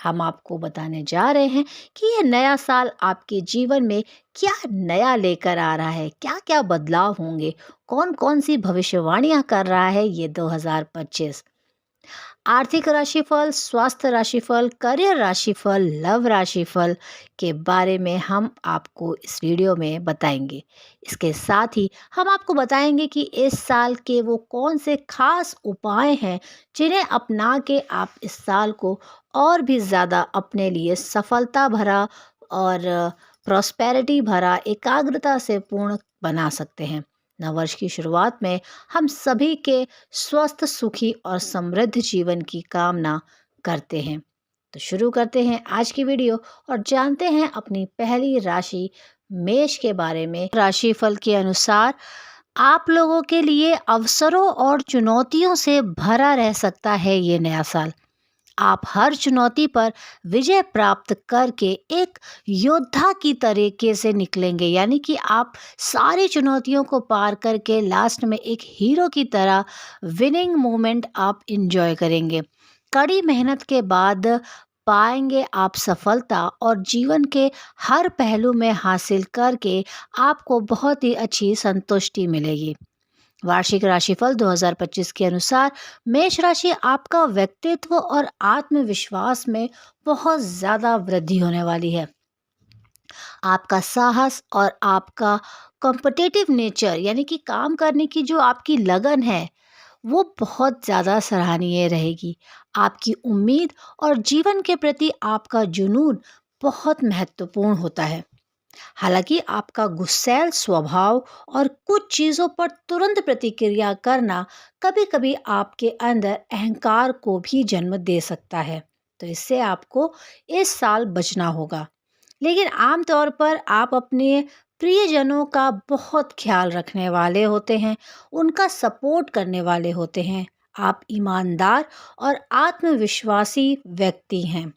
हम आपको बताने जा रहे हैं कि ये नया साल आपके जीवन में क्या नया लेकर आ रहा है, क्या-क्या बदलाव होंगे, कौन-कौन सी भविष्यवाणियाँ कर रहा है ये 2025। आर्थिक राशिफल, स्वास्थ्य राशिफल, करियर राशिफल, लव राशिफल के बारे में हम आपको इस वीडियो में बताएंगे। इसके साथ ही हम आपको बताएंगे कि इस साल के वो कौन से खास उपाय हैं जिन्हें अपना के आप इस साल को और भी ज़्यादा अपने लिए सफलता भरा और प्रॉस्पेरिटी भरा, एकाग्रता से पूर्ण बना सकते हैं। नववर्ष की शुरुआत में हम सभी के स्वस्थ, सुखी और समृद्ध जीवन की कामना करते हैं। तो शुरू करते हैं आज की वीडियो और जानते हैं अपनी पहली राशि मेष के बारे में। राशिफल के अनुसार आप लोगों के लिए अवसरों और चुनौतियों से भरा रह सकता है ये नया साल। आप हर चुनौती पर विजय प्राप्त करके एक योद्धा की तरीके से निकलेंगे, यानी कि आप सारी चुनौतियों को पार करके लास्ट में एक हीरो की तरह विनिंग मोमेंट आप एंजॉय करेंगे। कड़ी मेहनत के बाद पाएंगे आप सफलता और जीवन के हर पहलू में हासिल करके आपको बहुत ही अच्छी संतुष्टि मिलेगी। वार्षिक राशिफल 2025 के अनुसार मेष राशि आपका व्यक्तित्व और आत्मविश्वास में बहुत ज़्यादा वृद्धि होने वाली है। आपका साहस और आपका कॉम्पिटिटिव नेचर, यानी कि काम करने की जो आपकी लगन है, वो बहुत ज़्यादा सराहनीय रहेगी। आपकी उम्मीद और जीवन के प्रति आपका जुनून बहुत महत्वपूर्ण होता है। हालांकि आपका गुस्सैल स्वभाव और कुछ चीज़ों पर तुरंत प्रतिक्रिया करना कभी-कभी आपके अंदर अहंकार को भी जन्म दे सकता है, तो इससे आपको इस साल बचना होगा। लेकिन आमतौर पर आप अपने प्रियजनों का बहुत ख्याल रखने वाले होते हैं, उनका सपोर्ट करने वाले होते हैं। आप ईमानदार और आत्मविश्वासी व्यक्ति हैं।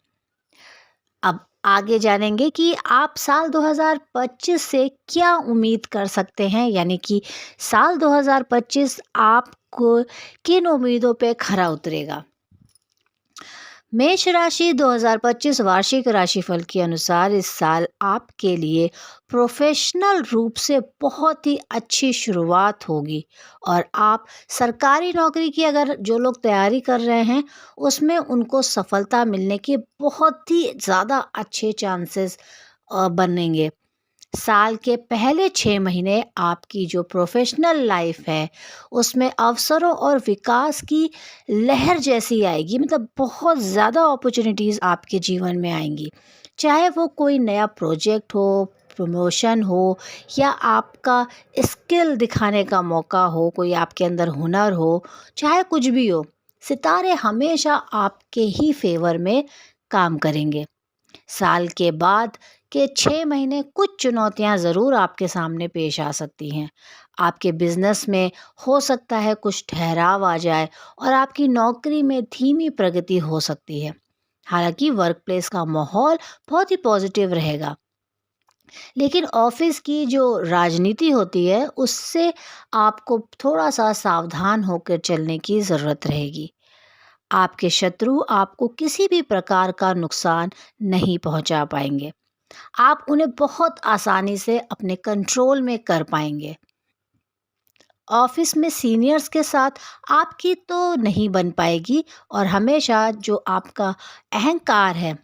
अब आगे जानेंगे कि आप साल 2025 से क्या उम्मीद कर सकते हैं, यानी कि साल 2025 आपको किन उम्मीदों पे खरा उतरेगा। मेष राशि 2025 वार्षिक राशिफल के अनुसार इस साल आपके लिए प्रोफेशनल रूप से बहुत ही अच्छी शुरुआत होगी और आप सरकारी नौकरी की अगर जो लोग तैयारी कर रहे हैं उसमें उनको सफलता मिलने के बहुत ही ज़्यादा अच्छे चांसेस बनेंगे। साल के पहले 6 महीने आपकी जो प्रोफेशनल लाइफ है उसमें अवसरों और विकास की लहर जैसी आएगी, मतलब बहुत ज़्यादा अपॉर्चुनिटीज़ आपके जीवन में आएंगी। चाहे वो कोई नया प्रोजेक्ट हो, प्रमोशन हो या आपका स्किल दिखाने का मौका हो, कोई आपके अंदर हुनर हो, चाहे कुछ भी हो, सितारे हमेशा आपके ही फेवर में काम करेंगे। साल के बाद के 6 महीने कुछ चुनौतियां ज़रूर आपके सामने पेश आ सकती हैं। आपके बिजनेस में हो सकता है कुछ ठहराव आ जाए और आपकी नौकरी में धीमी प्रगति हो सकती है। हालांकि वर्क प्लेस का माहौल बहुत ही पॉजिटिव रहेगा, लेकिन ऑफिस की जो राजनीति होती है उससे आपको थोड़ा सा सावधान होकर चलने की ज़रूरत रहेगी। आपके शत्रु आपको किसी भी प्रकार का नुकसान नहीं पहुंचा पाएंगे। आप उन्हें बहुत आसानी से अपने कंट्रोल में कर पाएंगे। ऑफिस में सीनियर्स के साथ आपकी तो नहीं बन पाएगी और हमेशा जो आपका अहंकार है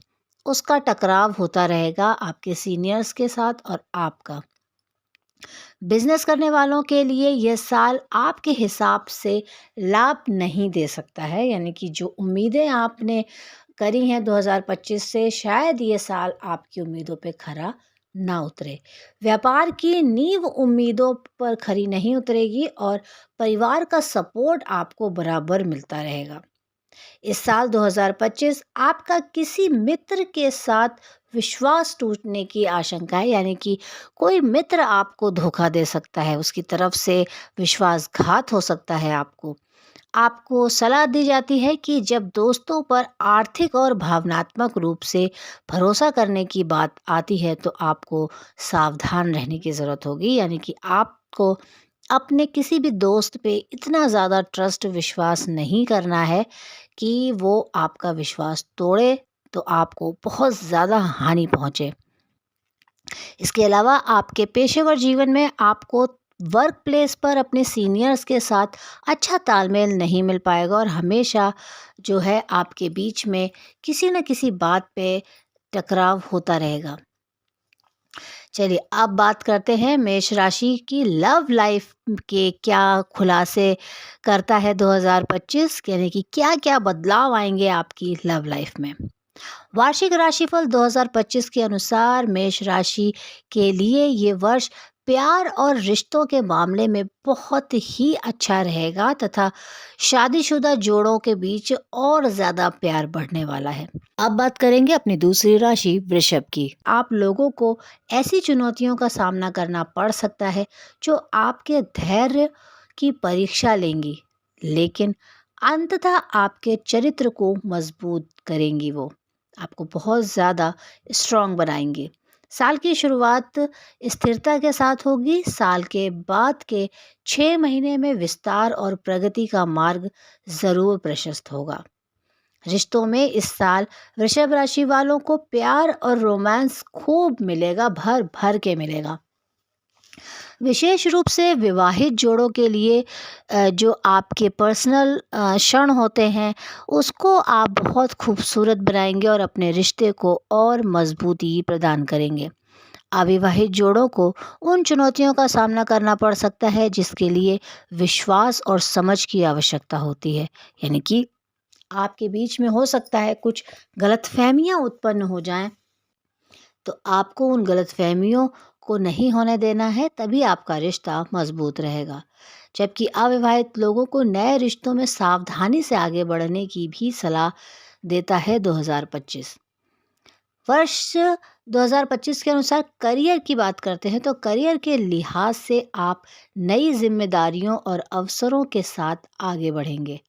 उसका टकराव होता रहेगा आपके सीनियर्स के साथ और आपका। बिजनेस करने वालों के लिए यह साल आपके हिसाब से लाभ नहीं दे सकता है, यानी कि जो उम्मीदें आपने करी हैं 2025 से, शायद ये साल आपकी उम्मीदों पे खरा ना उतरे। व्यापार की नींव उम्मीदों पर खरी नहीं उतरेगी और परिवार का सपोर्ट आपको बराबर मिलता रहेगा। इस साल 2025 आपका किसी मित्र के साथ विश्वास टूटने की आशंका है, यानी कि कोई मित्र आपको धोखा दे सकता है, उसकी तरफ से विश्वासघात हो सकता है। आपको सलाह दी जाती है कि जब दोस्तों पर आर्थिक और भावनात्मक रूप से भरोसा करने की बात आती है तो आपको सावधान रहने की ज़रूरत होगी, यानी कि आपको अपने किसी भी दोस्त पे इतना ज़्यादा ट्रस्ट विश्वास नहीं करना है कि वो आपका विश्वास तोड़े तो आपको बहुत ज़्यादा हानि पहुँचे। इसके अलावा आपके पेशेवर जीवन में आपको वर्क प्लेस पर अपने सीनियर्स के साथ अच्छा तालमेल नहीं मिल पाएगा और हमेशा जो है आपके बीच में किसी न किसी बात पे टकराव होता रहेगा। चलिए अब बात करते हैं मेष राशि की लव लाइफ के क्या खुलासे करता है 2025, यानी कि क्या-क्या बदलाव आएँगे आपकी लव लाइफ में। वार्षिक राशिफल 2025 के अनुसार मेष राशि के लिए ये वर्ष प्यार और रिश्तों के मामले में बहुत ही अच्छा रहेगा तथा शादीशुदा जोड़ों के बीच और ज़्यादा प्यार बढ़ने वाला है। अब बात करेंगे अपनी दूसरी राशि वृषभ की। आप लोगों को ऐसी चुनौतियों का सामना करना पड़ सकता है जो आपके धैर्य की परीक्षा लेंगी, लेकिन अंततः आपके चरित्र को मजबूत करेंगी, वो आपको बहुत ज़्यादा स्ट्रॉन्ग बनाएंगी। साल की शुरुआत स्थिरता के साथ होगी। साल के बाद के 6 महीने में विस्तार और प्रगति का मार्ग ज़रूर प्रशस्त होगा। रिश्तों में इस साल वृषभ राशि वालों को प्यार और रोमांस खूब मिलेगा, भर भर के मिलेगा। विशेष रूप से विवाहित जोड़ों के लिए जो आपके पर्सनल क्षण होते हैं उसको आप बहुत खूबसूरत बनाएंगे और अपने रिश्ते को और मजबूती प्रदान करेंगे। अविवाहित जोड़ों को उन चुनौतियों का सामना करना पड़ सकता है जिसके लिए विश्वास और समझ की आवश्यकता होती है, यानी कि आपके बीच में हो सकता है कुछ गलतफहमियां उत्पन्न हो जाएं, तो आपको उन गलतफहमियों को नहीं होने देना है, तभी आपका रिश्ता मजबूत रहेगा। जबकि अविवाहित लोगों को नए रिश्तों में सावधानी से आगे बढ़ने की भी सलाह देता है 2025। वर्ष 2025 के अनुसार करियर की बात करते हैं तो करियर के लिहाज से आप नई जिम्मेदारियों और अवसरों के साथ आगे बढ़ेंगे।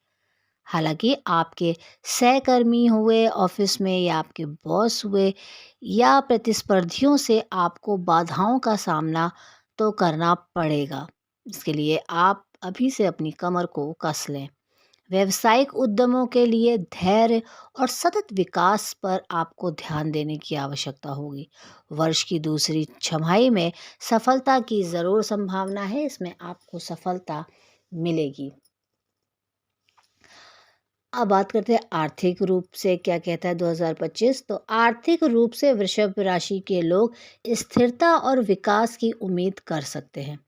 हालांकि आपके सहकर्मी हुए ऑफिस में या आपके बॉस हुए या प्रतिस्पर्धियों से आपको बाधाओं का सामना तो करना पड़ेगा। इसके लिए आप अभी से अपनी कमर को कस लें। व्यावसायिक उद्यमों के लिए धैर्य और सतत विकास पर आपको ध्यान देने की आवश्यकता होगी। वर्ष की दूसरी छमाही में सफलता की ज़रूर संभावना है, इसमें आपको सफलता मिलेगी। अब बात करते हैं आर्थिक रूप से क्या कहता है 2025। तो आर्थिक रूप से वृषभ राशि के लोग स्थिरता और विकास की उम्मीद कर सकते हैं,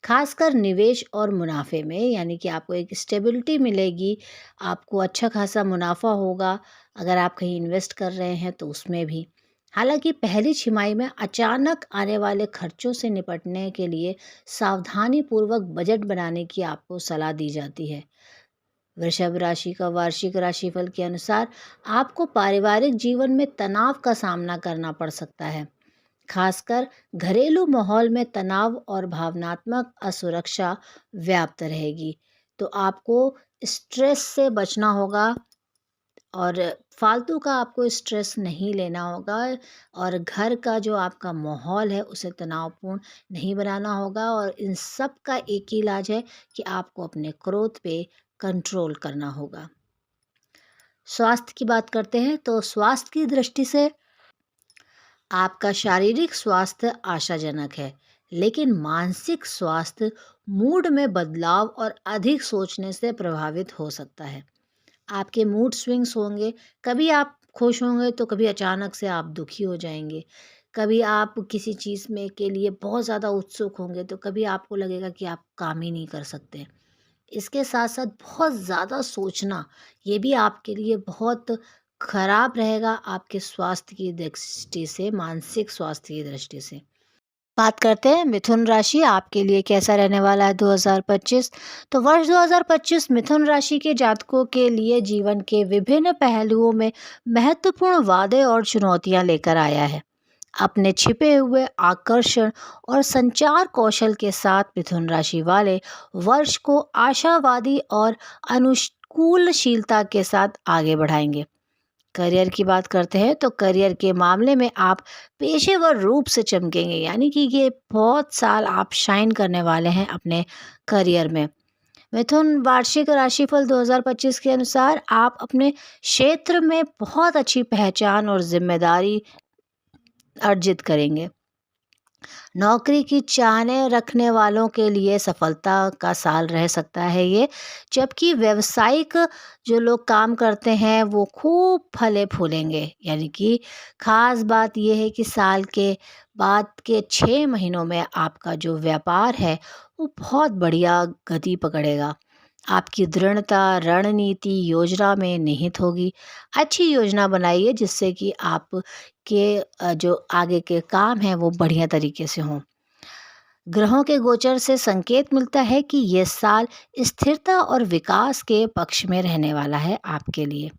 खासकर निवेश और मुनाफे में, यानी कि आपको एक स्टेबिलिटी मिलेगी, आपको अच्छा खासा मुनाफा होगा अगर आप कहीं इन्वेस्ट कर रहे हैं तो उसमें भी। हालांकि पहली छिमाही में अचानक आने वाले खर्चों से निपटने के लिए सावधानी पूर्वक बजट बनाने की आपको सलाह दी जाती है। वृषभ राशि का वार्षिक राशिफल के अनुसार आपको पारिवारिक जीवन में तनाव का सामना करना पड़ सकता है, खासकर घरेलू माहौल में तनाव और भावनात्मक असुरक्षा व्याप्त रहेगी। तो आपको स्ट्रेस से बचना होगा और फालतू का आपको स्ट्रेस नहीं लेना होगा और घर का जो आपका माहौल है उसे तनावपूर्ण नहीं बनाना होगा। और इन सब का एक ही इलाज है कि आपको अपने क्रोध पे कंट्रोल करना होगा। स्वास्थ्य की बात करते हैं तो स्वास्थ्य की दृष्टि से आपका शारीरिक स्वास्थ्य आशाजनक है, लेकिन मानसिक स्वास्थ्य मूड में बदलाव और अधिक सोचने से प्रभावित हो सकता है। आपके मूड स्विंग्स होंगे, कभी आप खुश होंगे तो कभी अचानक से आप दुखी हो जाएंगे। कभी आप किसी चीज़ में के लिए बहुत ज़्यादा उत्सुक होंगे तो कभी आपको लगेगा कि आप काम ही नहीं कर सकते। इसके साथ साथ बहुत ज़्यादा सोचना, ये भी आपके लिए बहुत खराब रहेगा आपके स्वास्थ्य की दृष्टि से, मानसिक स्वास्थ्य की दृष्टि से। बात करते हैं मिथुन राशि आपके लिए कैसा रहने वाला है 2025। तो वर्ष 2025 मिथुन राशि के जातकों के लिए जीवन के विभिन्न पहलुओं में महत्वपूर्ण वादे और चुनौतियां लेकर आया है। अपने छिपे हुए आकर्षण और संचार कौशल के साथ मिथुन राशि वाले वर्ष को आशावादी और अनुकूलशीलता के साथ आगे बढ़ाएंगे। करियर की बात करते हैं तो करियर के मामले में आप पेशेवर रूप से चमकेंगे, यानी कि ये बहुत साल आप शाइन करने वाले हैं अपने करियर में। मिथुन वार्षिक राशिफल 2025 के अनुसार आप अपने क्षेत्र में बहुत अच्छी पहचान और जिम्मेदारी अर्जित करेंगे। नौकरी की चाहने रखने वालों के लिए सफलता का साल रह सकता है ये, जबकि व्यावसायिक जो लोग काम करते हैं वो खूब फले फूलेंगे। यानी कि खास बात ये है कि साल के बाद के 6 महीनों में आपका जो व्यापार है वो बहुत बढ़िया गति पकड़ेगा। आपकी दृढ़ता रणनीति योजना में निहित होगी। अच्छी योजना बनाइए जिससे कि आप के जो आगे के काम हैं वो बढ़िया तरीके से हों। ग्रहों के गोचर से संकेत मिलता है कि ये साल स्थिरता और विकास के पक्ष में रहने वाला है आपके लिए।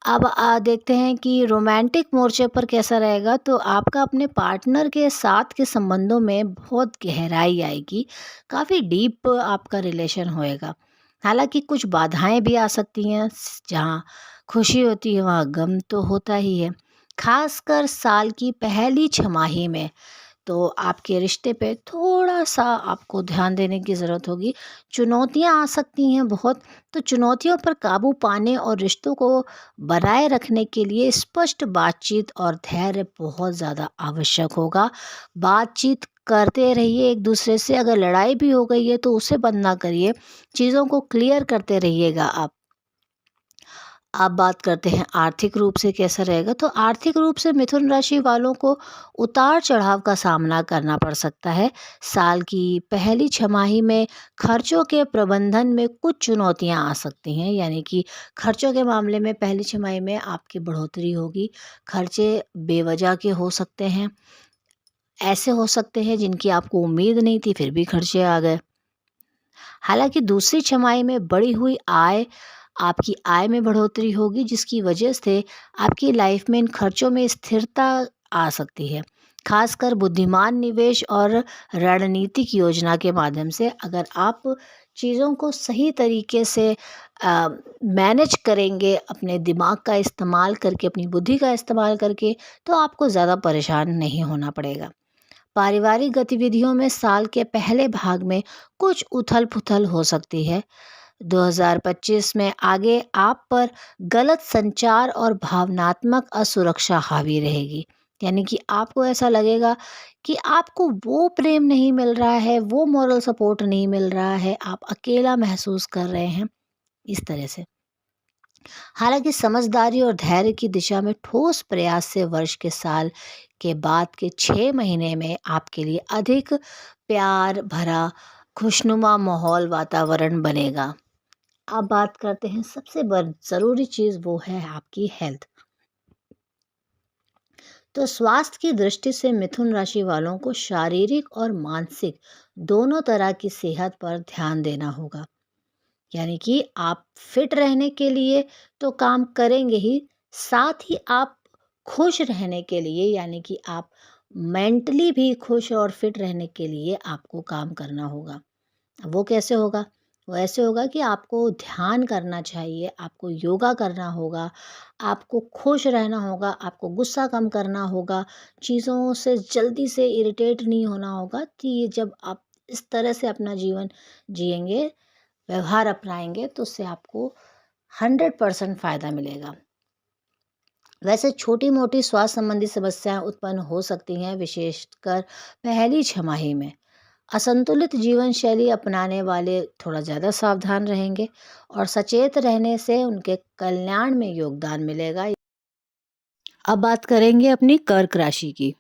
अब देखते हैं कि रोमांटिक मोर्चे पर कैसा रहेगा। तो आपका अपने पार्टनर के साथ के संबंधों में बहुत गहराई आएगी, काफ़ी डीप आपका रिलेशन होएगा। हालांकि कुछ बाधाएं भी आ सकती हैं, जहाँ खुशी होती है वहाँ गम तो होता ही है। खासकर साल की पहली छमाही में तो आपके रिश्ते पे थोड़ा-सा आपको ध्यान देने की ज़रूरत होगी। चुनौतियाँ आ सकती हैं बहुत, तो चुनौतियों पर काबू पाने और रिश्तों को बनाए रखने के लिए स्पष्ट बातचीत और धैर्य बहुत ज़्यादा आवश्यक होगा। बातचीत करते रहिए एक-दूसरे से, अगर लड़ाई भी हो गई है तो उसे बंद ना करिए, चीज़ों को क्लियर करते रहिएगा आप। अब बात करते हैं आर्थिक रूप से कैसा रहेगा। तो आर्थिक रूप से मिथुन राशि वालों को उतार चढ़ाव का सामना करना पड़ सकता है। साल की पहली छमाही में खर्चों के प्रबंधन में कुछ चुनौतियां आ सकती हैं। यानी कि खर्चों के मामले में पहली छमाही में आपकी बढ़ोतरी होगी। खर्चे बेवजह के हो सकते हैं, ऐसे हो सकते हैं जिनकी आपको उम्मीद नहीं थी फिर भी खर्चे आ गए। हालांकि दूसरी छमाही में बढ़ी हुई आय, आपकी आय में बढ़ोतरी होगी जिसकी वजह से आपकी लाइफ में इन खर्चों में स्थिरता आ सकती है। खासकर बुद्धिमान निवेश और रणनीतिक योजना के माध्यम से अगर आप चीज़ों को सही तरीके से मैनेज करेंगे, अपने दिमाग का इस्तेमाल करके, अपनी बुद्धि का इस्तेमाल करके, तो आपको ज़्यादा परेशान नहीं होना पड़ेगा। पारिवारिक गतिविधियों में साल के पहले भाग में कुछ उथल-पुथल हो सकती है। 2025 में आगे आप पर गलत संचार और भावनात्मक असुरक्षा हावी रहेगी। यानी कि आपको ऐसा लगेगा कि आपको वो प्रेम नहीं मिल रहा है, वो मॉरल सपोर्ट नहीं मिल रहा है, आप अकेला महसूस कर रहे हैं, इस तरह से। हालांकि समझदारी और धैर्य की दिशा में ठोस प्रयास से वर्ष के साल के बाद के 6 महीने में आपके लिए अधिक प्यार भरा खुशनुमा माहौल वातावरण बनेगा। अब बात करते हैं सबसे ज़रूरी चीज़, वो है आपकी हेल्थ। तो स्वास्थ्य की दृष्टि से मिथुन राशि वालों को शारीरिक और मानसिक दोनों तरह की सेहत पर ध्यान देना होगा। यानी कि आप फिट रहने के लिए तो काम करेंगे ही, साथ ही आप खुश रहने के लिए, यानी कि आप मेंटली भी खुश और फिट रहने के लिए आपको काम करना होगा। वो कैसे होगा? वो ऐसे होगा कि आपको ध्यान करना चाहिए, आपको योगा करना होगा, आपको खुश रहना होगा, आपको गुस्सा कम करना होगा, चीज़ों से जल्दी से इरिटेट नहीं होना होगा। कि ये जब आप इस तरह से अपना जीवन जिएँगे, व्यवहार अपनाएँगे, तो उससे आपको 100% फ़ायदा मिलेगा। वैसे छोटी-मोटी स्वास्थ्य संबंधी समस्याएँ उत्पन्न हो सकती हैं, विशेषकर पहली छमाही में। असंतुलित जीवन शैली अपनाने वाले थोड़ा ज़्यादा सावधान रहेंगे और सचेत रहने से उनके कल्याण में योगदान मिलेगा। अब बात करेंगे अपनी कर्क राशि की।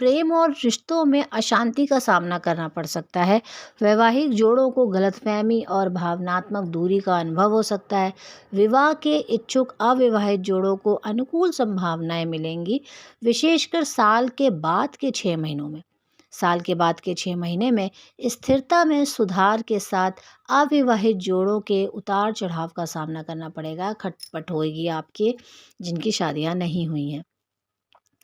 प्रेम और रिश्तों में अशांति का सामना करना पड़ सकता है। वैवाहिक जोड़ों को गलतफहमी और भावनात्मक दूरी का अनुभव हो सकता है। विवाह के इच्छुक अविवाहित जोड़ों को अनुकूल संभावनाएं मिलेंगी, विशेषकर साल के बाद के 6 महीनों में। साल के बाद के 6 महीने में स्थिरता में सुधार के साथ अविवाहित जोड़ों के उतार चढ़ाव का सामना करना पड़ेगा। खटपट होगी आपके, जिनकी शादियां नहीं हुई हैं।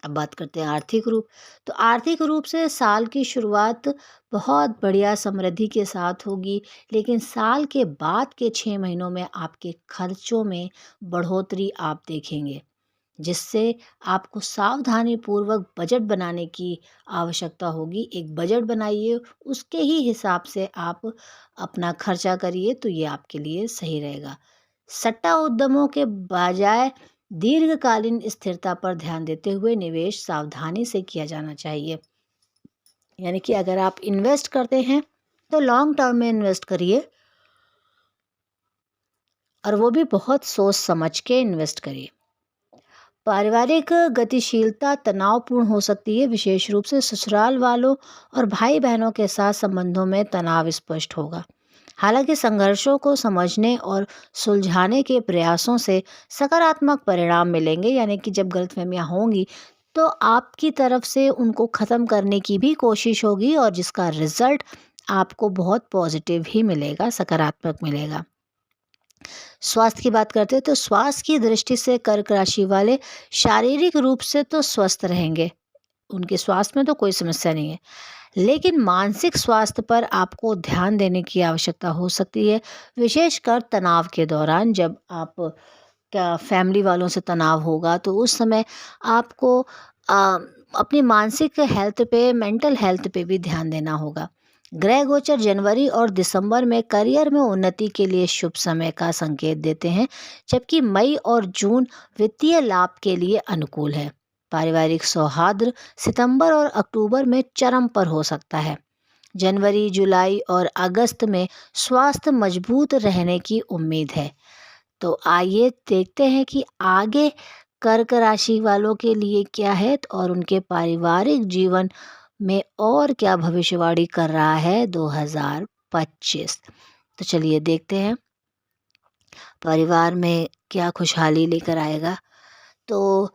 अब बात करते हैं आर्थिक रूप। तो आर्थिक रूप से साल की शुरुआत बहुत बढ़िया समृद्धि के साथ होगी, लेकिन साल के बाद के 6 महीनों में आपके खर्चों में बढ़ोतरी आप देखेंगे। जिससे आपको सावधानीपूर्वक बजट बनाने की आवश्यकता होगी। एक बजट बनाइए, उसके ही हिसाब से आप अपना खर्चा करिए तो ये आपके लिए सही रहेगा। सट्टा उद्यमों के बजाय दीर्घकालीन स्थिरता पर ध्यान देते हुए निवेश सावधानी से किया जाना चाहिए। यानी कि अगर आप इन्वेस्ट करते हैं तो लॉन्ग टर्म में इन्वेस्ट करिए, और वो भी बहुत सोच समझ के इन्वेस्ट करिए। पारिवारिक गतिशीलता तनावपूर्ण हो सकती है, विशेष रूप से ससुराल वालों और भाई बहनों के साथ संबंधों में तनाव स्पष्ट होगा। हालांकि संघर्षों को समझने और सुलझाने के प्रयासों से सकारात्मक परिणाम मिलेंगे, यानी कि जब गलतफहमियां होंगी तो आपकी तरफ से उनको ख़त्म करने की भी कोशिश होगी, और जिसका रिजल्ट आपको बहुत पॉजिटिव ही मिलेगा, सकारात्मक मिलेगा। स्वास्थ्य की बात करते हैं तो स्वास्थ्य की दृष्टि से कर्क राशि वाले शारीरिक रूप से तो स्वस्थ रहेंगे, उनके स्वास्थ्य में तो कोई समस्या नहीं है, लेकिन मानसिक स्वास्थ्य पर आपको ध्यान देने की आवश्यकता हो सकती है, विशेषकर तनाव के दौरान। जब आप क्या फैमिली वालों से तनाव होगा तो उस समय आपको अपनी मानसिक हेल्थ पे, मेंटल हेल्थ पे भी ध्यान देना होगा। ग्रह गोचर जनवरी और दिसंबर में करियर में उन्नति के लिए शुभ समय का संकेत देते हैं, जबकि मई और जून वित्तीय लाभ के लिए अनुकूल है। पारिवारिक सौहार्द सितंबर और अक्टूबर में चरम पर हो सकता है। जनवरी, जुलाई और अगस्त में स्वास्थ्य मजबूत रहने की उम्मीद है। तो आइए देखते हैं कि आगे कर्क राशि वालों के लिए क्या है, और उनके पारिवारिक जीवन में और क्या भविष्यवाणी कर रहा है 2025। तो चलिए देखते हैं परिवार में क्या खुशहाली लेकर आएगा। तो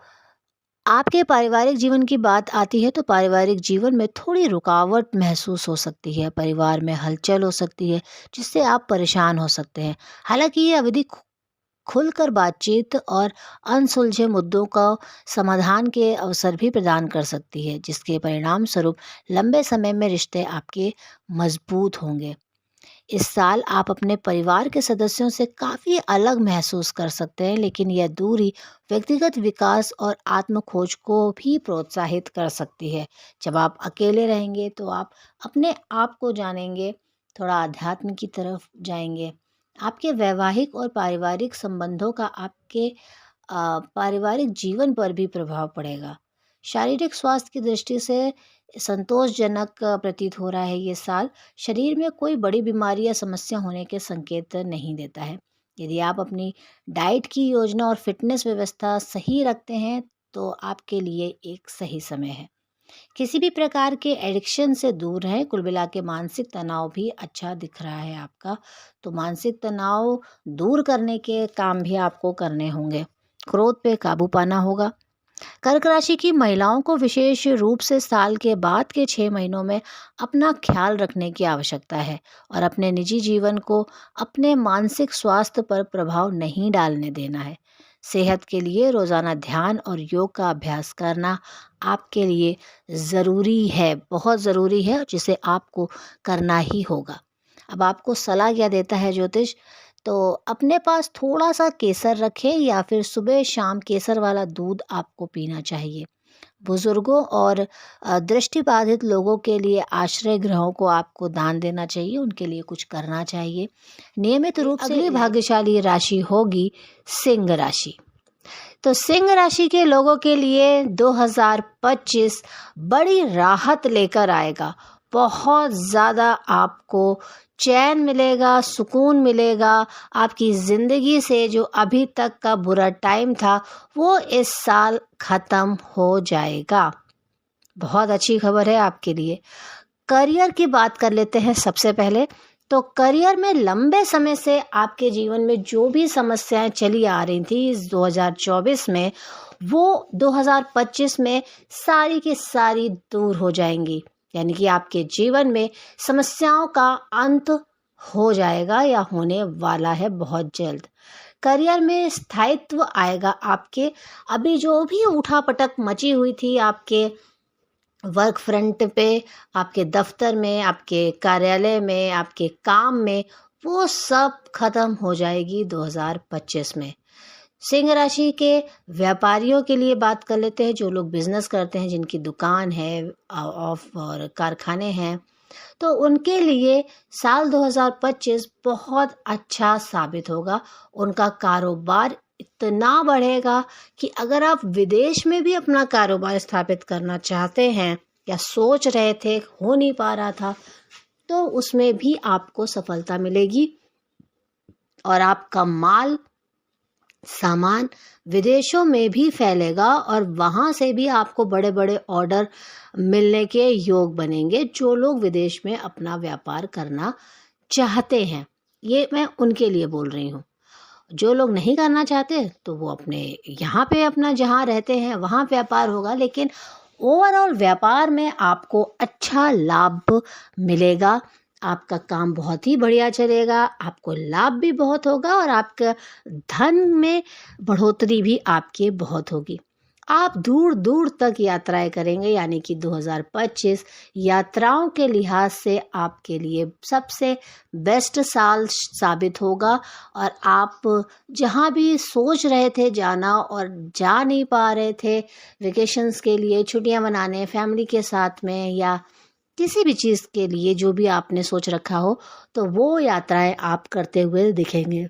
आपके पारिवारिक जीवन की बात आती है तो पारिवारिक जीवन में थोड़ी रुकावट महसूस हो सकती है, परिवार में हलचल हो सकती है जिससे आप परेशान हो सकते हैं। हालांकि ये अवधि खुलकर बातचीत और अनसुलझे मुद्दों का समाधान के अवसर भी प्रदान कर सकती है, जिसके परिणाम स्वरूप लंबे समय में रिश्ते आपके मजबूत होंगे। इस साल आप अपने परिवार के सदस्यों से काफ़ी अलग महसूस कर सकते हैं, लेकिन यह दूरी व्यक्तिगत विकास और आत्म खोज को भी प्रोत्साहित कर सकती है। जब आप अकेले रहेंगे तो आप अपने आप को जानेंगे, थोड़ा अध्यात्म की तरफ जाएंगे। आपके वैवाहिक और पारिवारिक संबंधों का आपके पारिवारिक जीवन पर भी प्रभाव पड़ेगा। शारीरिक स्वास्थ्य की दृष्टि से संतोषजनक प्रतीत हो रहा है ये साल। शरीर में कोई बड़ी बीमारी या समस्या होने के संकेत नहीं देता है। यदि आप अपनी डाइट की योजना और फिटनेस व्यवस्था सही रखते हैं तो आपके लिए एक सही समय है। किसी भी प्रकार के एडिक्शन से दूर रहें। कुल मिला के मानसिक तनाव भी अच्छा दिख रहा है आपका, तो मानसिक तनाव दूर करने के काम भी आपको करने होंगे। क्रोध पे काबू पाना होगा। कर्क राशि की महिलाओं को विशेष रूप से साल के बाद के 6 महीनों में अपना ख्याल रखने की आवश्यकता है, और अपने निजी जीवन को अपने मानसिक स्वास्थ्य पर प्रभाव नहीं डालने देना है। सेहत के लिए रोज़ाना ध्यान और योग का अभ्यास करना आपके लिए ज़रूरी है, बहुत ज़रूरी है, जिसे आपको करना ही होगा। अब आपको सलाह क्या देता है ज्योतिष? तो अपने पास थोड़ा सा केसर रखें, या फिर सुबह शाम केसर वाला दूध आपको पीना चाहिए। बुजुर्गों और दृष्टिबाधित लोगों के लिए आश्रय गृहों को आपको दान देना चाहिए, उनके लिए कुछ करना चाहिए। नियमित रूप से अगली भाग्यशाली राशि होगी सिंह राशि। तो सिंह राशि के लोगों के लिए 2025 बड़ी राहत लेकर आएगा। बहुत ज़्यादा आपको चैन मिलेगा, सुकून मिलेगा। आपकी ज़िंदगी से जो अभी तक का बुरा टाइम था वो इस साल ख़त्म हो जाएगा। बहुत अच्छी खबर है आपके लिए। करियर की बात कर लेते हैं सबसे पहले। तो करियर में लंबे समय से आपके जीवन में जो भी समस्याएं चली आ रही थी इस 2024 में, वो 2025 में सारी की सारी दूर हो जाएंगी। यानी कि आपके जीवन में समस्याओं का अंत हो जाएगा या होने वाला है बहुत जल्द। करियर में स्थायित्व आएगा आपके। अभी जो भी उठापटक मची हुई थी आपके वर्क फ्रंट पे, आपके दफ्तर में, आपके कार्यालय में, आपके काम में, वो सब खत्म हो जाएगी 2025 में। सिंह राशि के व्यापारियों के लिए बात कर लेते हैं, जो लोग बिजनेस करते हैं, जिनकी दुकान है ऑफ और कारखाने हैं, तो उनके लिए साल 2025 बहुत अच्छा साबित होगा। उनका कारोबार इतना बढ़ेगा कि अगर आप विदेश में भी अपना कारोबार स्थापित करना चाहते हैं या सोच रहे थे, हो नहीं पा रहा था, तो उसमें भी आपको सफलता मिलेगी और आपका माल सामान विदेशों में भी फैलेगा और वहाँ से भी आपको बड़े बड़े ऑर्डर मिलने के योग बनेंगे, जो लोग विदेश में अपना व्यापार करना चाहते हैं। ये मैं उनके लिए बोल रही हूँ। जो लोग नहीं करना चाहते तो वो अपने यहाँ पे अपना जहाँ रहते हैं वहाँ व्यापार होगा, लेकिन ओवरऑल व्यापार में आपको अच्छा लाभ मिलेगा। आपका काम बहुत ही बढ़िया चलेगा, आपको लाभ भी बहुत होगा और आपका धन में बढ़ोतरी भी आपके बहुत होगी। आप दूर दूर तक यात्राएं करेंगे, यानी कि 2025 यात्राओं के लिहाज से आपके लिए सबसे बेस्ट साल साबित होगा और आप जहां भी सोच रहे थे जाना और जा नहीं पा रहे थे वेकेशंस के लिए, छुट्टियां मनाने फैमिली के साथ में या किसी भी चीज़ के लिए जो भी आपने सोच रखा हो, तो वो यात्राएं आप करते हुए दिखेंगे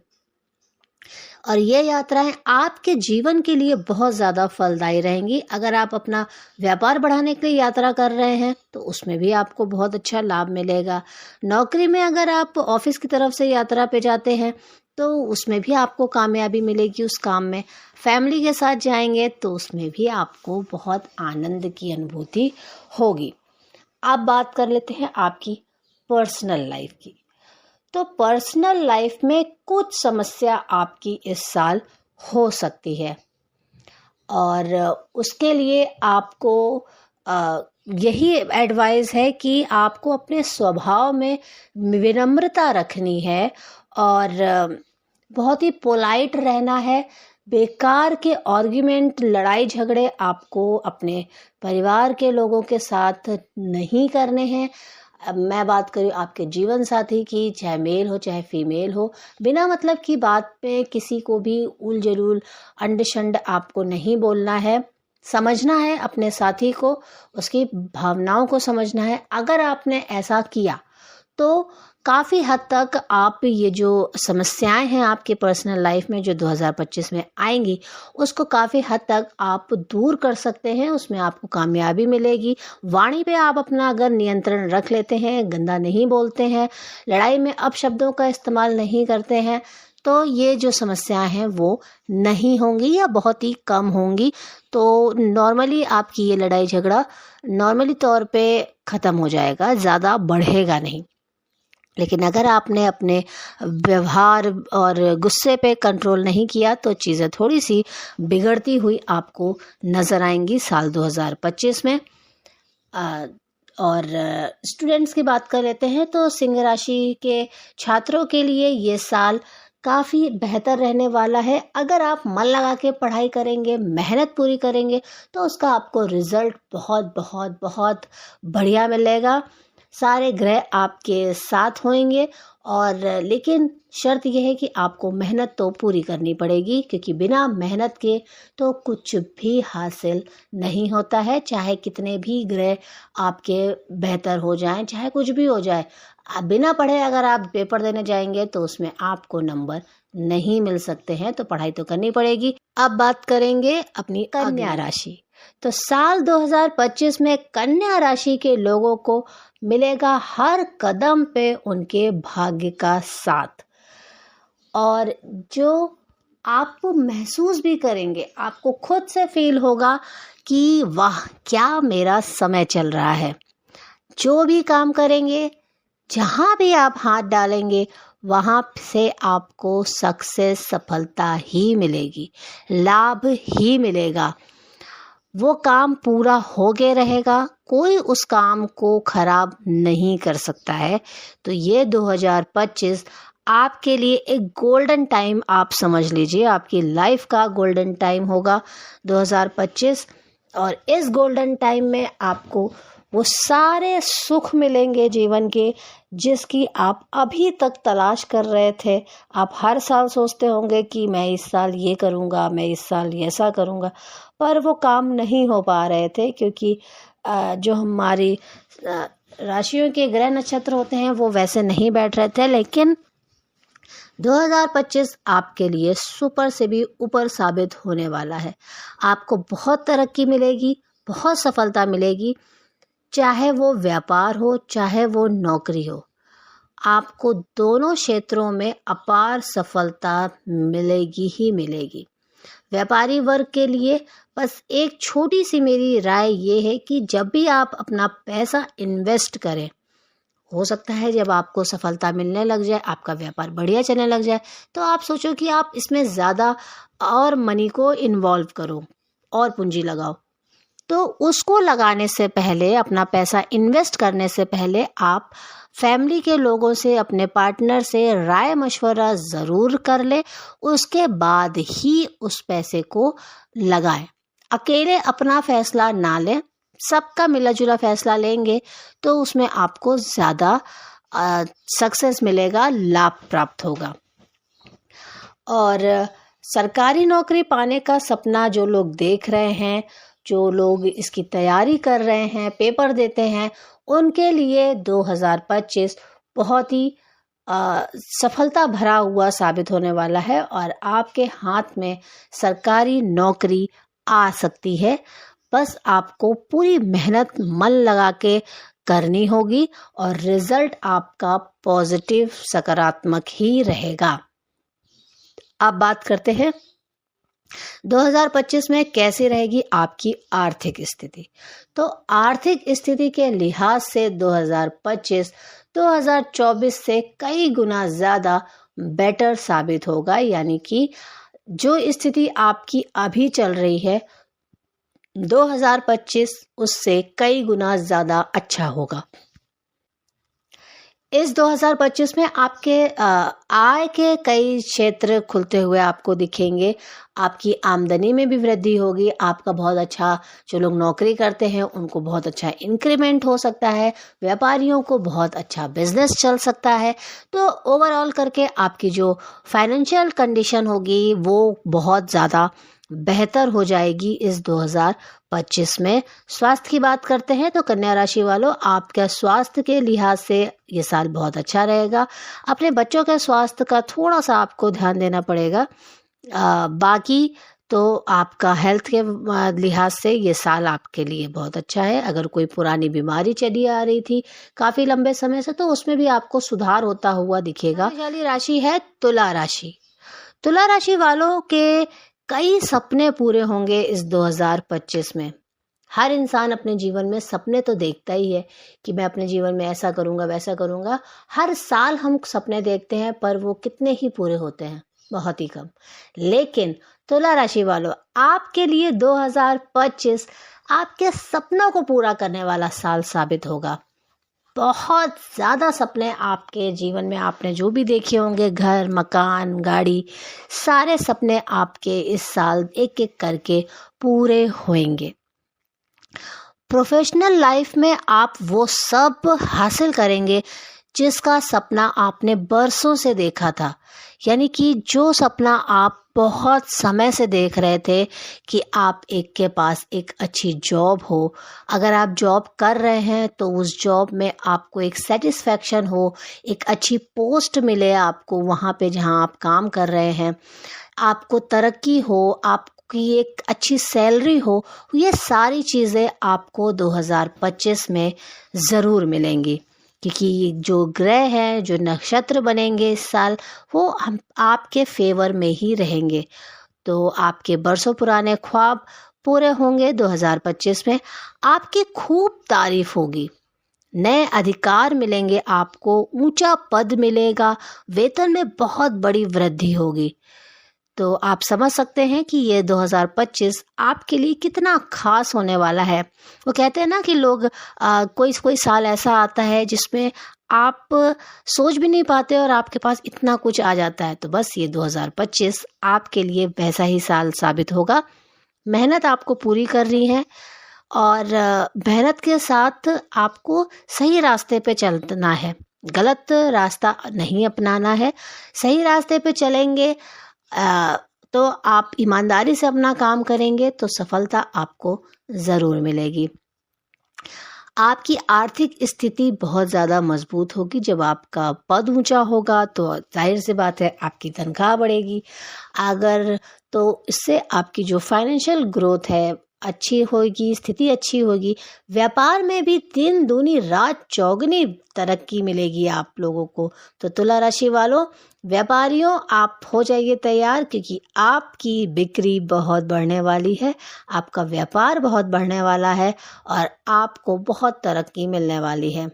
और ये यात्राएं आपके जीवन के लिए बहुत ज़्यादा फलदायी रहेंगी। अगर आप अपना व्यापार बढ़ाने के लिए यात्रा कर रहे हैं तो उसमें भी आपको बहुत अच्छा लाभ मिलेगा। नौकरी में अगर आप ऑफिस की तरफ से यात्रा पे जाते हैं तो उसमें भी आपको कामयाबी मिलेगी उस काम में। फैमिली के साथ जाएंगे तो उसमें भी आपको बहुत आनंद की अनुभूति होगी। अब बात कर लेते हैं आपकी पर्सनल लाइफ की। तो पर्सनल लाइफ में कुछ समस्या आपकी इस साल हो सकती है और उसके लिए आपको यही एडवाइस है कि आपको अपने स्वभाव में विनम्रता रखनी है और बहुत ही पोलाइट रहना है। बेकार के आर्ग्यूमेंट, लड़ाई झगड़े आपको अपने परिवार के लोगों के साथ नहीं करने हैं। अब मैं बात करूँ आपके जीवन साथी की, चाहे मेल हो चाहे फीमेल हो, बिना मतलब की बात पे किसी को भी उल जलूल अंड शंड आपको नहीं बोलना है। समझना है अपने साथी को, उसकी भावनाओं को समझना है। अगर आपने ऐसा किया तो काफ़ी हद तक आप ये जो समस्याएं हैं आपके पर्सनल लाइफ में जो 2025 में आएंगी, उसको काफ़ी हद तक आप दूर कर सकते हैं। उसमें आपको कामयाबी मिलेगी। वाणी पे आप अपना अगर नियंत्रण रख लेते हैं, गंदा नहीं बोलते हैं, लड़ाई में अपशब्दों का इस्तेमाल नहीं करते हैं, तो ये जो समस्याएं हैं वो नहीं होंगी या बहुत ही कम होंगी। तो नॉर्मली आपकी ये लड़ाई झगड़ा नॉर्मली तौर पे ख़त्म हो जाएगा, ज़्यादा बढ़ेगा नहीं। लेकिन अगर आपने अपने व्यवहार और गुस्से पे कंट्रोल नहीं किया तो चीज़ें थोड़ी सी बिगड़ती हुई आपको नज़र आएंगी साल 2025 में। और स्टूडेंट्स की बात कर लेते हैं तो सिंह राशि के छात्रों के लिए ये साल काफ़ी बेहतर रहने वाला है। अगर आप मन लगा के पढ़ाई करेंगे, मेहनत पूरी करेंगे, तो उसका आपको रिज़ल्ट बहुत बहुत बहुत बढ़िया मिलेगा। सारे ग्रह आपके साथ होंगे और लेकिन शर्त यह है कि आपको मेहनत तो पूरी करनी पड़ेगी, क्योंकि बिना मेहनत के तो कुछ भी हासिल नहीं होता है। चाहे कितने भी ग्रह आपके बेहतर हो जाएं, चाहे कुछ भी हो जाए, बिना पढ़े अगर आप पेपर देने जाएंगे तो उसमें आपको नंबर नहीं मिल सकते हैं। तो पढ़ाई तो करनी पड़ेगी। अब बात करेंगे अपनी कन्या राशि। तो साल 2025 में कन्या राशि के लोगों को मिलेगा हर कदम पे उनके भाग्य का साथ, और जो आप महसूस भी करेंगे, आपको खुद से फील होगा कि वाह क्या मेरा समय चल रहा है। जो भी काम करेंगे, जहाँ भी आप हाथ डालेंगे, वहाँ से आपको सक्सेस, सफलता ही मिलेगी, लाभ ही मिलेगा। वो काम पूरा हो गया रहेगा, कोई उस काम को खराब नहीं कर सकता है। तो ये 2025 आपके लिए एक गोल्डन टाइम आप समझ लीजिए, आपकी लाइफ का गोल्डन टाइम होगा 2025। और इस गोल्डन टाइम में आपको वो सारे सुख मिलेंगे जीवन के, जिसकी आप अभी तक तलाश कर रहे थे। आप हर साल सोचते होंगे कि मैं इस साल ये करूँगा, मैं इस साल ऐसा करूँगा, पर वो काम नहीं हो पा रहे थे क्योंकि जो हमारी राशियों के ग्रह नक्षत्र होते हैं वो वैसे नहीं बैठ रहे थे। लेकिन 2025 आपके लिए सुपर से भी ऊपर साबित होने वाला है। आपको बहुत तरक्की मिलेगी, बहुत सफलता मिलेगी, चाहे वो व्यापार हो, चाहे वो नौकरी हो। आपको दोनों क्षेत्रों में अपार सफलता मिलेगी ही मिलेगी। व्यापारी वर्ग के लिए बस एक छोटी सी मेरी राय ये है कि जब भी आप अपना पैसा इन्वेस्ट करें, हो सकता है जब आपको सफलता मिलने लग जाए, आपका व्यापार बढ़िया चलने लग जाए, तो आप सोचो कि आप इसमें ज़्यादा और मनी को इन्वॉल्व करो और पूंजी लगाओ। तो उसको लगाने से पहले, अपना पैसा इन्वेस्ट करने से पहले आप फैमिली के लोगों से, अपने पार्टनर से राय मशवरा ज़रूर कर ले, उसके बाद ही उस पैसे को लगाएं। अकेले अपना फैसला ना लें, सबका मिला जुला फैसला लेंगे तो उसमें आपको ज़्यादा सक्सेस मिलेगा, लाभ प्राप्त होगा। और सरकारी नौकरी पाने का सपना जो लोग देख रहे हैं, जो लोग इसकी तैयारी कर रहे हैं, पेपर देते हैं, उनके लिए 2025 बहुत ही सफलता भरा हुआ साबित होने वाला है और आपके हाथ में सरकारी नौकरी आ सकती है। बस आपको पूरी मेहनत मन लगा के करनी होगी और रिजल्ट आपका पॉजिटिव, सकारात्मक ही रहेगा। अब बात करते हैं 2025 में कैसी रहेगी आपकी आर्थिक स्थिति। तो आर्थिक स्थिति के लिहाज से 2025 2024 से कई गुना ज़्यादा बेटर साबित होगा। यानी कि जो स्थिति आपकी अभी चल रही है, 2025 उससे कई गुना ज़्यादा अच्छा होगा। इस 2025 में आपके आय के कई क्षेत्र खुलते हुए आपको दिखेंगे। आपकी आमदनी में भी वृद्धि होगी। आपका बहुत अच्छा, जो लोग नौकरी करते हैं उनको बहुत अच्छा इंक्रीमेंट हो सकता है। व्यापारियों को बहुत अच्छा बिजनेस चल सकता है। तो ओवरऑल करके आपकी जो फाइनेंशियल कंडीशन होगी वो बहुत ज़्यादा बेहतर हो जाएगी इस 2025 में। स्वास्थ्य की बात करते हैं तो कन्या राशि वालों, आपका स्वास्थ्य के लिहाज से ये साल बहुत अच्छा रहेगा। अपने बच्चों के स्वास्थ्य का थोड़ा सा आपको ध्यान देना पड़ेगा। बाकी तो आपका हेल्थ के लिहाज से ये साल आपके लिए बहुत अच्छा है। अगर कोई पुरानी बीमारी चली आ रही थी काफ़ी लंबे समय से, तो उसमें भी आपको सुधार होता हुआ दिखेगा। वाली राशि है तुला राशि। तुला राशि वालों के कई सपने पूरे होंगे इस 2025 में। हर इंसान अपने जीवन में सपने तो देखता ही है कि मैं अपने जीवन में ऐसा करूँगा, वैसा करूँगा। हर साल हम सपने देखते हैं, पर वो कितने ही पूरे होते हैं? बहुत ही कम। लेकिन तुला राशि वालों, आपके लिए 2025 आपके सपनों को पूरा करने वाला साल साबित होगा। बहुत ज़्यादा सपने आपके जीवन में आपने जो भी देखे होंगे, घर, मकान, गाड़ी, सारे सपने आपके इस साल एक एक करके पूरे होंगे। प्रोफेशनल लाइफ में आप वो सब हासिल करेंगे जिसका सपना आपने बरसों से देखा था। यानी कि जो सपना आप बहुत समय से देख रहे थे कि आप एक के पास एक अच्छी जॉब हो, अगर आप जॉब कर रहे हैं तो उस जॉब में आपको एक सेटिस्फैक्शन हो, एक अच्छी पोस्ट मिले आपको वहाँ पे जहाँ आप काम कर रहे हैं, आपको तरक्की हो, आपकी एक अच्छी सैलरी हो। ये सारी चीज़ें आपको 2025 में ज़रूर मिलेंगी, क्योंकि जो ग्रह हैं, जो नक्षत्र बनेंगे इस साल, वो हम आपके फेवर में ही रहेंगे। तो आपके बरसों पुराने ख्वाब पूरे होंगे 2025 में। आपकी खूब तारीफ होगी, नए अधिकार मिलेंगे आपको, ऊंचा पद मिलेगा, वेतन में बहुत बड़ी वृद्धि होगी। तो आप समझ सकते हैं कि ये 2025 आपके लिए कितना खास होने वाला है। वो कहते हैं ना कि लोग कोई साल ऐसा आता है जिसमें आप सोच भी नहीं पाते और आपके पास इतना कुछ आ जाता है। तो बस ये 2025 आपके लिए वैसा ही साल साबित होगा। मेहनत आपको पूरी करनी है और मेहनत के साथ आपको सही रास्ते पे चलना है, गलत रास्ता नहीं अपनाना है। सही रास्ते पे चलेंगे तो आप ईमानदारी से अपना काम करेंगे तो सफलता आपको ज़रूर मिलेगी। आपकी आर्थिक स्थिति बहुत ज़्यादा मजबूत होगी। जब आपका पद ऊंचा होगा तो जाहिर सी बात है आपकी तनख्वाह बढ़ेगी। अगर तो इससे आपकी जो फाइनेंशियल ग्रोथ है अच्छी होगी, स्थिति अच्छी होगी। व्यापार में भी दिन दूनी रात चौगनी तरक्की मिलेगी आप लोगों को। तो तुला राशि वालों, व्यापारियों, आप हो जाइए तैयार, क्योंकि आपकी बिक्री बहुत बढ़ने वाली है, आपका व्यापार बहुत बढ़ने वाला है और आपको बहुत तरक्की मिलने वाली है।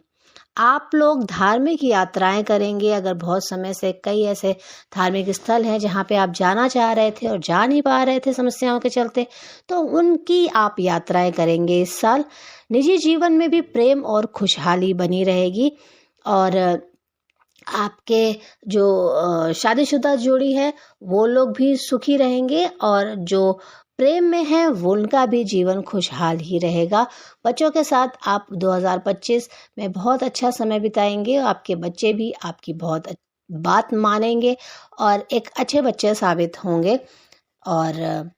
आप लोग धार्मिक यात्राएं करेंगे। अगर बहुत समय से कई ऐसे धार्मिक स्थल हैं जहाँ पे आप जाना चाह रहे थे और जा नहीं पा रहे थे समस्याओं के चलते, तो उनकी आप यात्राएं करेंगे इस साल। निजी जीवन में भी प्रेम और खुशहाली बनी रहेगी और आपके जो शादीशुदा जोड़ी है वो लोग भी सुखी रहेंगे और जो प्रेम में है वो उनका भी जीवन खुशहाल ही रहेगा। बच्चों के साथ आप 2025 में बहुत अच्छा समय बिताएंगे। आपके बच्चे भी आपकी बहुत बात मानेंगे और एक अच्छे बच्चे साबित होंगे। और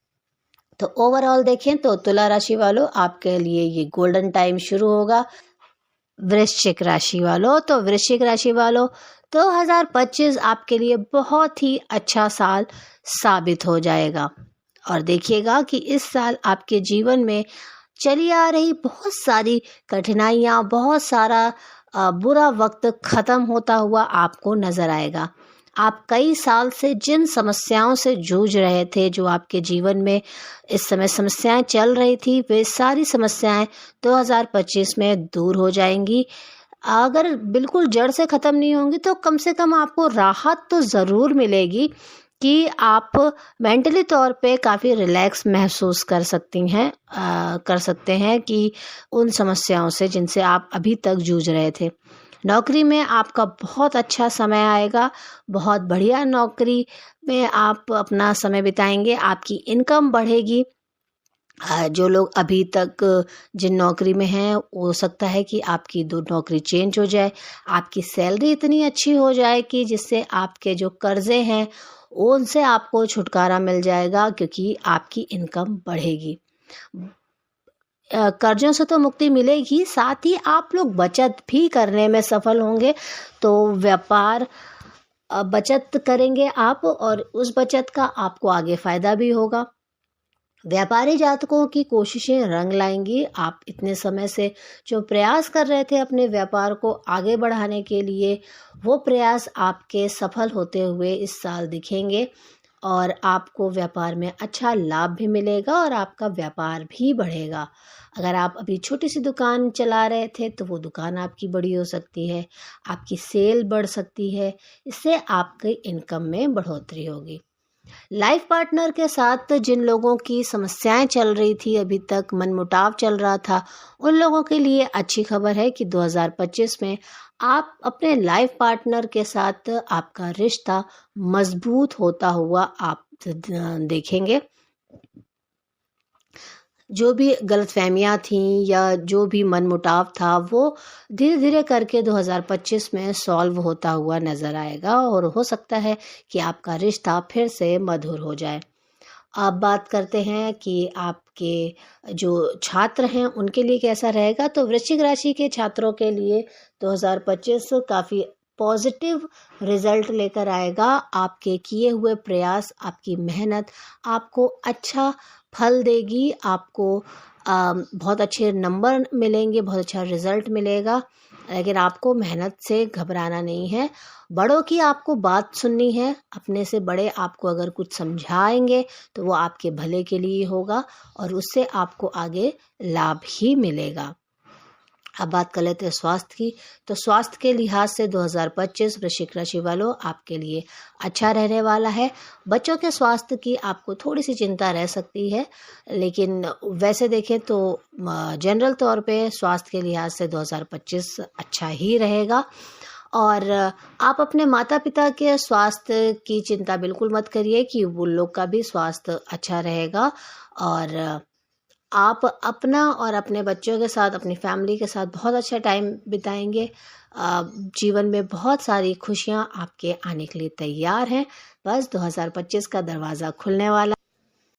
तो ओवरऑल देखें तो तुला राशि वालों, आपके लिए ये गोल्डन टाइम शुरू होगा। वृश्चिक राशि वालों, तो वृश्चिक राशि वालों 2025 आपके लिए बहुत ही अच्छा साल साबित हो जाएगा। और देखिएगा कि इस साल आपके जीवन में चली आ रही बहुत सारी कठिनाइयाँ, बहुत सारा बुरा वक्त खत्म होता हुआ आपको नजर आएगा। आप कई साल से जिन समस्याओं से जूझ रहे थे, जो आपके जीवन में इस समय समस्याएं चल रही थी, वे सारी समस्याएं 2025 में दूर हो जाएंगी। अगर बिल्कुल जड़ से ख़त्म नहीं होंगी तो कम से कम आपको राहत तो ज़रूर मिलेगी कि आप मेंटली तौर पे काफ़ी रिलैक्स महसूस कर सकते हैं कि उन समस्याओं से जिनसे आप अभी तक जूझ रहे थे। नौकरी में आपका बहुत अच्छा समय आएगा, बहुत बढ़िया नौकरी में आप अपना समय बिताएंगे, आपकी इनकम बढ़ेगी। जो लोग अभी तक जिन नौकरी में हैं, हो सकता है कि आपकी दो नौकरी चेंज हो जाए, आपकी सैलरी इतनी अच्छी हो जाए कि जिससे आपके जो कर्जे हैं उनसे आपको छुटकारा मिल जाएगा, क्योंकि आपकी इनकम बढ़ेगी। कर्जों से तो मुक्ति मिलेगी, साथ ही आप लोग बचत भी करने में सफल होंगे। तो व्यापार बचत करेंगे आप और उस बचत का आपको आगे फायदा भी होगा। व्यापारी जातकों की कोशिशें रंग लाएंगी। आप इतने समय से जो प्रयास कर रहे थे अपने व्यापार को आगे बढ़ाने के लिए, वो प्रयास आपके सफल होते हुए इस साल दिखेंगे और आपको व्यापार में अच्छा लाभ भी मिलेगा और आपका व्यापार भी बढ़ेगा। अगर आप अभी छोटी सी दुकान चला रहे थे तो वो दुकान आपकी बड़ी हो सकती है, आपकी सेल बढ़ सकती है, इससे आपकी इनकम में बढ़ोतरी होगी। लाइफ पार्टनर के साथ जिन लोगों की समस्याएं चल रही थी, अभी तक मनमुटाव चल रहा था, उन लोगों के लिए अच्छी खबर है कि 2025 में आप अपने लाइफ पार्टनर के साथ आपका रिश्ता मजबूत होता हुआ आप देखेंगे। जो भी गलतफहमियां थीं या जो भी मनमुटाव था, वो धीरे धीरे करके 2025 में सॉल्व होता हुआ नजर आएगा और हो सकता है कि आपका रिश्ता फिर से मधुर हो जाए। अब बात करते हैं कि आपके जो छात्र हैं उनके लिए कैसा रहेगा। तो वृश्चिक राशि के छात्रों के लिए 2025 काफ़ी पॉजिटिव रिजल्ट लेकर आएगा। आपके किए हुए प्रयास, आपकी मेहनत आपको अच्छा फल देगी। आपको बहुत अच्छे नंबर मिलेंगे, बहुत अच्छा रिजल्ट मिलेगा, लेकिन आपको मेहनत से घबराना नहीं है। बड़ों की आपको बात सुननी है। अपने से बड़े आपको अगर कुछ समझाएंगे तो वो आपके भले के लिए होगा और उससे आपको आगे लाभ ही मिलेगा। अब बात कर लेते हैं स्वास्थ्य की। तो स्वास्थ्य के लिहाज से 2025 वृश्चिक राशि वालों आपके लिए अच्छा रहने वाला है। बच्चों के स्वास्थ्य की आपको थोड़ी सी चिंता रह सकती है, लेकिन वैसे देखें तो जनरल तौर पे स्वास्थ्य के लिहाज से 2025 अच्छा ही रहेगा। और आप अपने माता पिता के स्वास्थ्य की चिंता बिल्कुल मत करिए कि वो लोग का भी स्वास्थ्य अच्छा रहेगा। और आप अपना और अपने बच्चों के साथ, अपनी फैमिली के साथ बहुत अच्छा टाइम बिताएँगे। जीवन में बहुत सारी खुशियाँ आपके आने के लिए तैयार हैं। बस 2025 का दरवाज़ा खुलने वाला